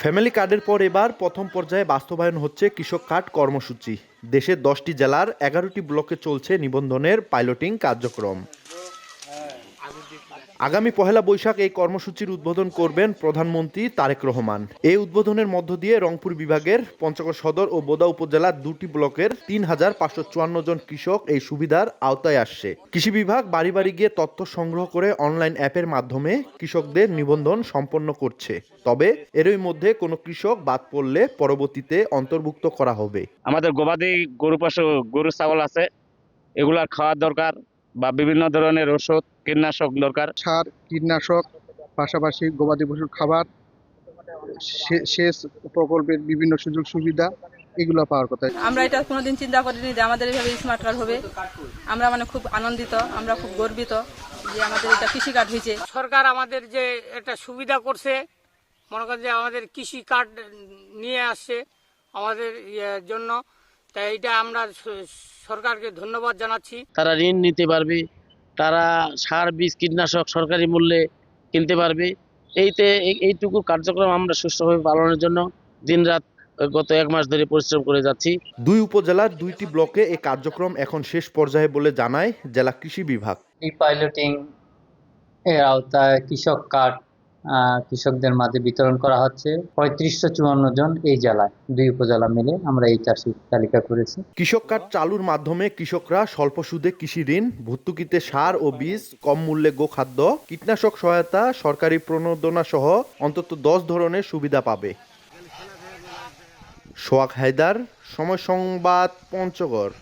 Family কার্ডের পর এবার প্রথম পর্যায়ে বাস্তবায়ন হচ্ছে কৃষক কার্ড কর্মসূচি। দেশের 10টি জেলার 11টি ব্লকে চলছে নিবন্ধনের পাইলটিং কার্যক্রম। আগামী পহেলা বৈশাখ এই কর্মসূচির উদ্বোধন করবেন প্রধানমন্ত্রী তারেক রহমান। এই উদ্বোধনের মধ্য দিয়ে রংপুর বিভাগের পঞ্চগড় সদর ও বোদা উপজেলার 2টি ব্লকের 3,554 জন কৃষক এই সুবিধার আওতায় আসছে। কৃষি বিভাগ বাড়ি বাড়ি গিয়ে তথ্য সংগ্রহ করে অনলাইন অ্যাপের মাধ্যমে কৃষকদের নিবন্ধন সম্পন্ন করছে। তবে এরই মধ্যে কোনো কৃষক বাদ পড়লে পরবর্তীতে অন্তর্ভুক্ত করা হবে। আমাদের গবাদি গরু ছাগল আছে, এগুলার খাওয়ার দরকার বা বিভিন্ন ধরনের ওষুধ কীটনাশক দরকার। সার কীটনাশক পাশাপাশি গবাদি পশুর খাবার, সেচ প্রকল্পের বিভিন্ন সুযোগ সুবিধা এগুলো পাওয়ার কথা। আমরা এটা কোনোদিন চিন্তা করিনি যে আমাদের এইভাবে স্মার্ট কার্ড হবে। আমরা খুব আনন্দিত, আমরা খুব গর্বিত যে আমাদের এটা কৃষি কার্ড হয়েছে। সরকার আমাদের যে একটা সুবিধা করছে, মনে করেন যে আমাদের কৃষি কার্ড নিয়ে আসছে আমাদের জন্য, তাই এটা আমরা সরকারকে ধন্যবাদ জানাচ্ছি। তারা ঋণ নিতে পারবে, তারা সার বীজ কীটনাশক সরকারি মূল্যে কিনতে পারবে। এইটুকু কার্যক্রম আমরা সুষ্ঠুভাবে পালনের জন্য দিনরাত গত 1 মাস ধরে পরিশ্রম করে যাচ্ছি। 2 উপজেলার 2টি ব্লকে এই কার্যক্রম এখন শেষ পর্যায়ে বলে জানায় জেলা কৃষি বিভাগ। এই পাইলটিং এর আওতায় কৃষক কার্ড কৃষকদের মাঝে বিতরণ করা হচ্ছে। 3554 জন এই জেলায় 2 উপজেলা মিলে আমরা এই চাষি তালিকা করেছি। কৃষক কার্ড চালুর মাধ্যমে কৃষকরা স্বল্প সুদে কৃষি ঋণ, ভর্তুকিতে সার ও বীজ, কম মূল্যে গোখাদ্য, কীটনাশক সহায়তা, সরকারি প্রণোদনা সহ অন্তত 10 ধরনের সুবিধা পাবে। সোহাগ হায়দার, সময় সংবাদ, পঞ্চগড়।